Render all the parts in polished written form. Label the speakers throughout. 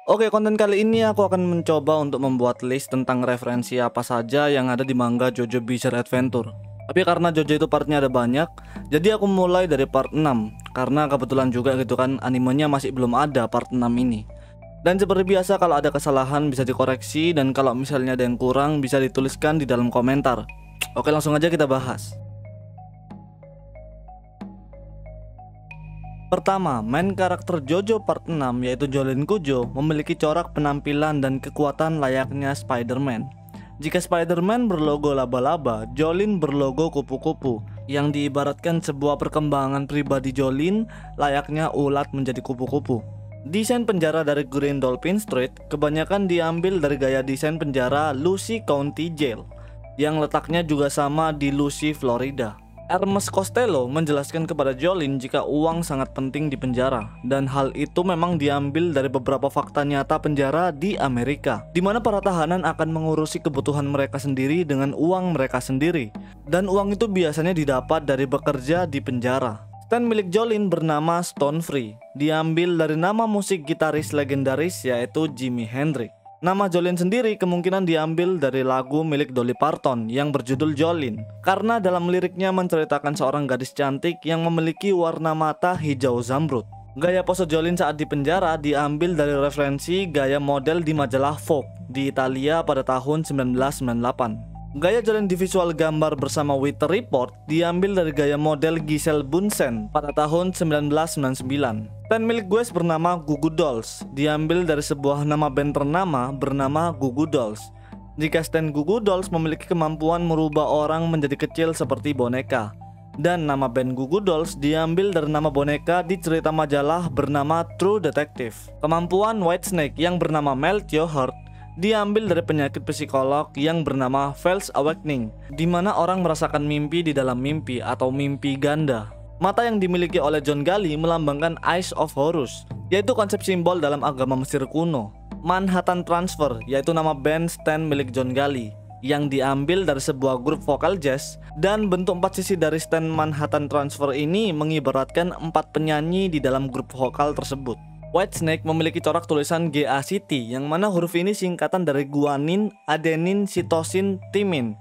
Speaker 1: Oke, konten kali ini aku akan mencoba untuk membuat list tentang referensi apa saja yang ada di manga JoJo Bizarre Adventure. Tapi karena JoJo itu partnya ada banyak, jadi aku mulai dari part 6. Karena kebetulan juga gitu kan, animenya masih belum ada part 6 ini. Dan seperti biasa, kalau ada kesalahan bisa dikoreksi, dan kalau misalnya ada yang kurang bisa dituliskan di dalam komentar. Oke, langsung aja kita bahas. Pertama, main karakter JoJo part 6 yaitu Jolin Kujo memiliki corak penampilan dan kekuatan layaknya Spider-Man. Jika Spider-Man berlogo laba-laba, Jolin berlogo kupu-kupu, yang diibaratkan sebuah perkembangan pribadi Jolin layaknya ulat menjadi kupu-kupu. Desain penjara dari Green Dolphin Street kebanyakan diambil dari gaya desain penjara Lucy County Jail, yang letaknya juga sama di Lucy, Florida. Hermes Costello menjelaskan kepada Jolin jika uang sangat penting di penjara, dan hal itu memang diambil dari beberapa fakta nyata penjara di Amerika, di mana para tahanan akan mengurusi kebutuhan mereka sendiri dengan uang mereka sendiri, dan uang itu biasanya didapat dari bekerja di penjara. Stand milik Jolin bernama Stone Free, diambil dari nama musik gitaris legendaris yaitu Jimi Hendrix. Nama Jolin sendiri kemungkinan diambil dari lagu milik Dolly Parton yang berjudul Jolin, karena dalam liriknya menceritakan seorang gadis cantik yang memiliki warna mata hijau zamrud. Gaya pose Jolin saat di penjara diambil dari referensi gaya model di majalah Vogue di Italia pada tahun 1998. Gaya Jolin di visual gambar bersama Weather Report diambil dari gaya model Giselle Bunsen pada tahun 1999. Stand milik Guess bernama Goo Goo Dolls diambil dari sebuah nama band ternama bernama Goo Goo Dolls. Jika stand Goo Goo Dolls memiliki kemampuan merubah orang menjadi kecil seperti boneka. Dan nama band Goo Goo Dolls diambil dari nama boneka di cerita majalah bernama True Detective. Kemampuan Whitesnake yang bernama Melt Your Heart diambil dari penyakit psikolog yang bernama False Awakening, di mana orang merasakan mimpi di dalam mimpi atau mimpi ganda. Mata yang dimiliki oleh John Galli melambangkan Eyes of Horus, yaitu konsep simbol dalam agama Mesir kuno. Manhattan Transfer, yaitu nama band stand milik John Galli, yang diambil dari sebuah grup vokal jazz, dan bentuk 4 sisi dari stand Manhattan Transfer ini mengibaratkan 4 penyanyi di dalam grup vokal tersebut. Whitesnake memiliki corak tulisan GACT, yang mana huruf ini singkatan dari guanin, adenin, sitosin, timin,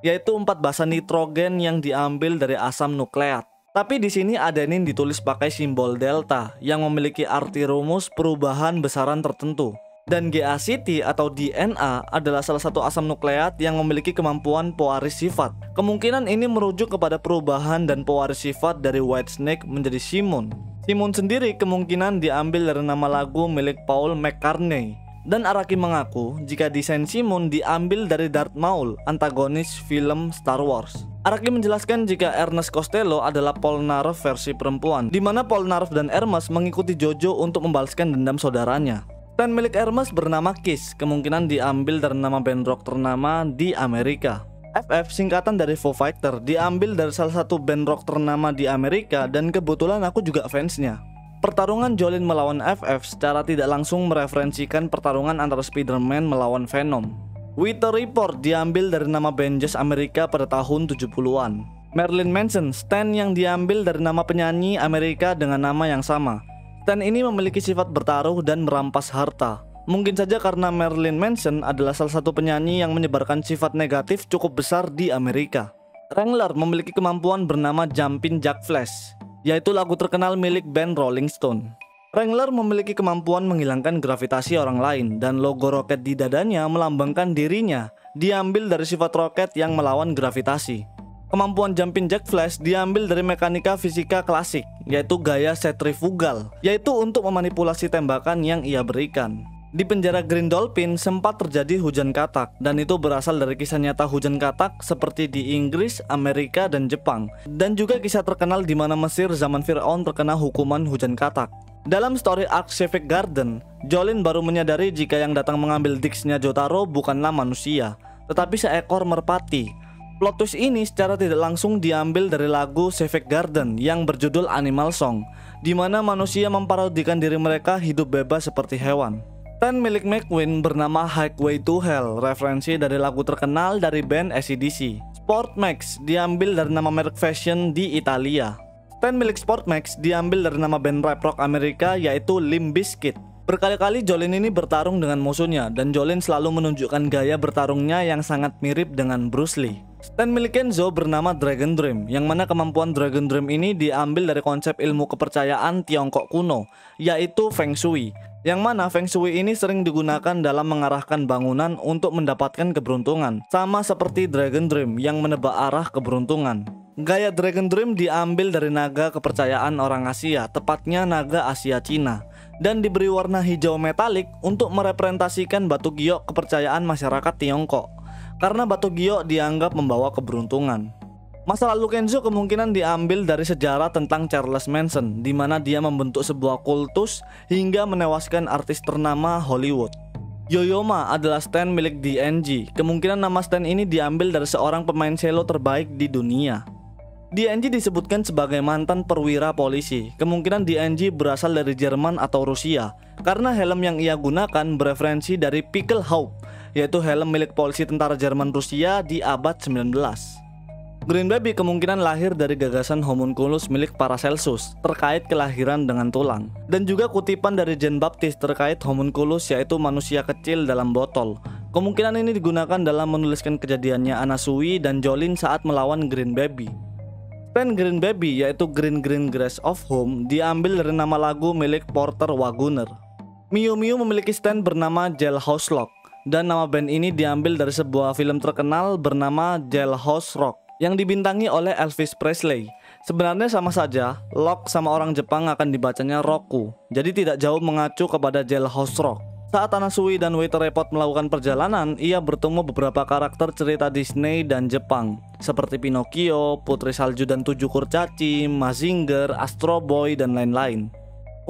Speaker 1: yaitu 4 basa nitrogen yang diambil dari asam nukleat. Tapi di sini adenin ditulis pakai simbol delta yang memiliki arti rumus perubahan besaran tertentu. Dan GACT atau DNA adalah salah satu asam nukleat yang memiliki kemampuan pewaris sifat. Kemungkinan ini merujuk kepada perubahan dan pewaris sifat dari Whitesnake menjadi Simon. Simon sendiri kemungkinan diambil dari nama lagu milik Paul McCartney. Dan Araki mengaku jika desain Simon diambil dari Darth Maul, antagonis film Star Wars. Araki menjelaskan jika Ernest Costello adalah Polnareff versi perempuan, di mana Polnareff dan Hermes mengikuti JoJo untuk membalaskan dendam saudaranya. Stand milik Hermes bernama Kiss, kemungkinan diambil dari nama band rock ternama di Amerika. FF singkatan dari Foo Fighter diambil dari salah satu band rock ternama di Amerika, dan kebetulan aku juga fansnya. Pertarungan Jolin melawan FF secara tidak langsung mereferensikan pertarungan antara Spider-Man melawan Venom. Weather Report diambil dari nama band jazz Amerika pada tahun 70-an. Marilyn Manson, stand yang diambil dari nama penyanyi Amerika dengan nama yang sama. Stand ini memiliki sifat bertaruh dan merampas harta. Mungkin saja karena Marilyn Manson adalah salah satu penyanyi yang menyebarkan sifat negatif cukup besar di Amerika. Wrangler memiliki kemampuan bernama Jumpin' Jack Flash, yaitu lagu terkenal milik band Rolling Stone. Wrangler memiliki kemampuan menghilangkan gravitasi orang lain, dan logo roket di dadanya melambangkan dirinya, diambil dari sifat roket yang melawan gravitasi. Kemampuan Jumpin' Jack Flash diambil dari mekanika fisika klasik, yaitu gaya sentrifugal, yaitu untuk memanipulasi tembakan yang ia berikan. Di penjara Green Dolphin sempat terjadi hujan katak, dan itu berasal dari kisah nyata hujan katak seperti di Inggris, Amerika, dan Jepang, dan juga kisah terkenal di mana Mesir zaman Fir'aun terkena hukuman hujan katak. Dalam story arc Civic Garden, Jolin baru menyadari jika yang datang mengambil diksnya Jotaro bukanlah manusia, tetapi seekor merpati. Plot twist ini secara tidak langsung diambil dari lagu Civic Garden yang berjudul Animal Song, di mana manusia memparodikan diri mereka hidup bebas seperti hewan. Stand milik McQueen bernama Highway to Hell, referensi dari lagu terkenal dari band AC/DC. Sport Max diambil dari nama merek fashion di Italia. Stand milik Sport Max diambil dari nama band rap rock Amerika yaitu Limp Bizkit. Berkali-kali Jolin ini bertarung dengan musuhnya dan Jolin selalu menunjukkan gaya bertarungnya yang sangat mirip dengan Bruce Lee. Stand milik Kenzo bernama Dragon Dream, yang mana kemampuan Dragon Dream ini diambil dari konsep ilmu kepercayaan Tiongkok kuno, yaitu Feng Shui. Yang mana Feng Shui ini sering digunakan dalam mengarahkan bangunan untuk mendapatkan keberuntungan, sama seperti Dragon Dream yang menebak arah keberuntungan. Gaya Dragon Dream diambil dari naga kepercayaan orang Asia, tepatnya naga Asia Cina, dan diberi warna hijau metalik untuk merepresentasikan batu giok kepercayaan masyarakat Tiongkok, karena batu giok dianggap membawa keberuntungan. Masa lalu Kenzo kemungkinan diambil dari sejarah tentang Charles Manson, di mana dia membentuk sebuah kultus hingga menewaskan artis ternama Hollywood. Yo-Yo Ma adalah stand milik DNG. Kemungkinan nama stand ini diambil dari seorang pemain cello terbaik di dunia. DNG disebutkan sebagai mantan perwira polisi. Kemungkinan DNG berasal dari Jerman atau Rusia, karena helm yang ia gunakan bereferensi dari Pickelhaube, yaitu helm milik polisi tentara Jerman Rusia di abad 19. Green Baby kemungkinan lahir dari gagasan homunculus milik Paracelsus terkait kelahiran dengan tulang, dan juga kutipan dari Jean Baptiste terkait homunculus, yaitu manusia kecil dalam botol. Kemungkinan ini digunakan dalam menuliskan kejadiannya Anasui dan Jolin saat melawan Green Baby. Stand Green Baby, yaitu Green Green Grass of Home, diambil dari nama lagu milik Porter Wagoner. Miu Miu memiliki stand bernama Jailhouse Rock, dan nama band ini diambil dari sebuah film terkenal bernama Jailhouse Rock yang dibintangi oleh Elvis Presley. Sebenarnya sama saja, Rock sama orang Jepang akan dibacanya Roku, jadi tidak jauh mengacu kepada Jailhouse Rock. Saat Anasui dan Waiter Report melakukan perjalanan, ia bertemu beberapa karakter cerita Disney dan Jepang, seperti Pinocchio, Putri Salju dan Tujuh Kurcaci, Mazinger, Astro Boy, dan lain-lain.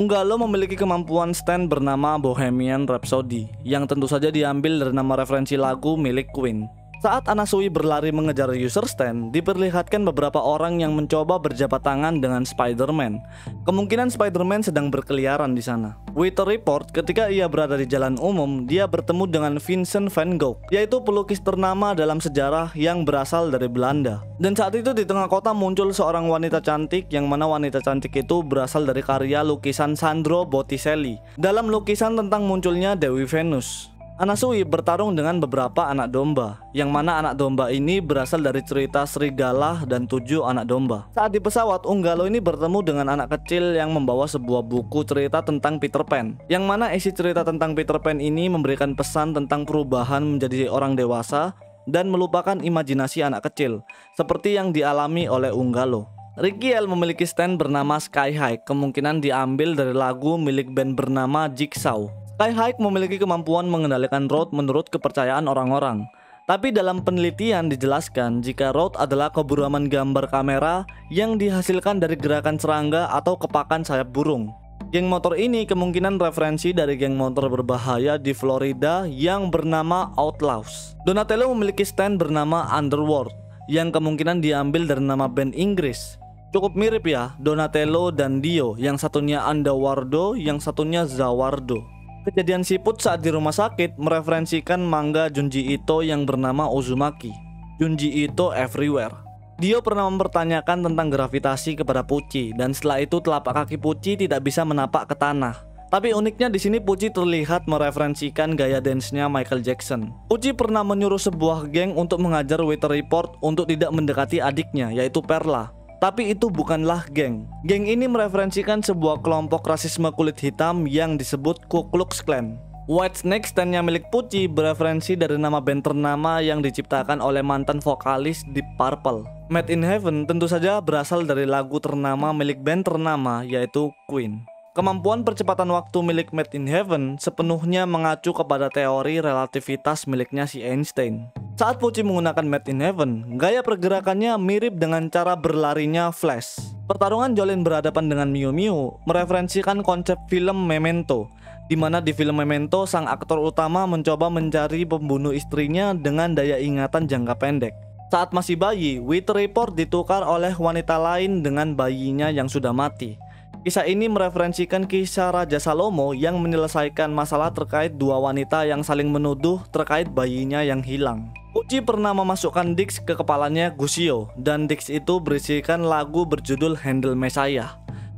Speaker 1: Unggalo memiliki kemampuan stand bernama Bohemian Rhapsody, yang tentu saja diambil dari nama referensi lagu milik Queen. Saat Anasui berlari mengejar user stand, diperlihatkan beberapa orang yang mencoba berjabat tangan dengan Spider-Man. Kemungkinan Spider-Man sedang berkeliaran di sana. Waiter Report, ketika ia berada di jalan umum, dia bertemu dengan Vincent van Gogh, yaitu pelukis ternama dalam sejarah yang berasal dari Belanda. Dan saat itu di tengah kota muncul seorang wanita cantik, yang mana wanita cantik itu berasal dari karya lukisan Sandro Botticelli dalam lukisan tentang munculnya Dewi Venus. Anasui bertarung dengan beberapa anak domba, yang mana anak domba ini berasal dari cerita Serigala dan 7 anak domba. Saat di pesawat, Unggalo ini bertemu dengan anak kecil yang membawa sebuah buku cerita tentang Peter Pan, yang mana isi cerita tentang Peter Pan ini memberikan pesan tentang perubahan menjadi orang dewasa dan melupakan imajinasi anak kecil, seperti yang dialami oleh Unggalo. Rikiel memiliki stand bernama Sky High, kemungkinan diambil dari lagu milik band bernama Jigsaw. Sky High memiliki kemampuan mengendalikan road menurut kepercayaan orang-orang. Tapi dalam penelitian dijelaskan jika road adalah keburaman gambar kamera yang dihasilkan dari gerakan serangga atau kepakan sayap burung. Geng motor ini kemungkinan referensi dari geng motor berbahaya di Florida yang bernama Outlaws. Donatello memiliki stand bernama Underworld, yang kemungkinan diambil dari nama band Inggris. Cukup mirip ya, Donatello dan Dio, yang satunya Underworldo, yang satunya Zawardo. Kejadian siput saat di rumah sakit mereferensikan manga Junji Ito yang bernama Uzumaki, Junji Ito Everywhere. Dio pernah mempertanyakan tentang gravitasi kepada Pucci, dan setelah itu telapak kaki Pucci tidak bisa menapak ke tanah. Tapi uniknya di sini Pucci terlihat mereferensikan gaya dance-nya Michael Jackson. Pucci pernah menyuruh sebuah geng untuk mengajar Waiter Report untuk tidak mendekati adiknya, yaitu Perla. Tapi itu bukanlah geng. Geng ini mereferensikan sebuah kelompok rasisme kulit hitam yang disebut Ku Klux Klan. Whitesnake stand-nya milik Pucci bereferensi dari nama band ternama yang diciptakan oleh mantan vokalis Deep Purple. Made in Heaven tentu saja berasal dari lagu ternama milik band ternama, yaitu Queen. Kemampuan percepatan waktu milik Made in Heaven sepenuhnya mengacu kepada teori relativitas miliknya si Einstein. Saat Pucci menggunakan Made in Heaven, gaya pergerakannya mirip dengan cara berlarinya Flash. Pertarungan Jolin berhadapan dengan Miu Miu mereferensikan konsep film Memento, di mana di film Memento sang aktor utama mencoba mencari pembunuh istrinya dengan daya ingatan jangka pendek. Saat masih bayi, Waiter Report ditukar oleh wanita lain dengan bayinya yang sudah mati. Kisah ini mereferensikan kisah Raja Salomo yang menyelesaikan masalah terkait dua wanita yang saling menuduh terkait bayinya yang hilang. Pucci pernah memasukkan Dix ke kepalanya Gusio, dan Dix itu berisikan lagu berjudul Handle Messiah,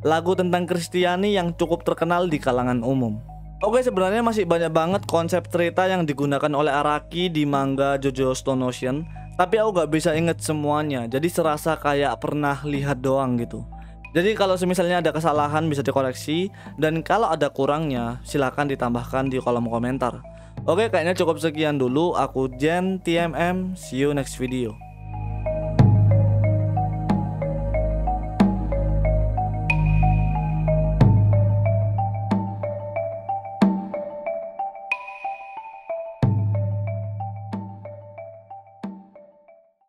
Speaker 1: lagu tentang Kristiani yang cukup terkenal di kalangan umum. Oke, sebenarnya masih banyak banget konsep cerita yang digunakan oleh Araki di manga JoJo Stone Ocean, tapi aku gak bisa inget semuanya, jadi serasa kayak pernah lihat doang gitu. Jadi kalau misalnya ada kesalahan bisa dikoreksi, dan kalau ada kurangnya silahkan ditambahkan di kolom komentar. Oke, kayaknya cukup sekian dulu. Aku Jen TMM, see you next video.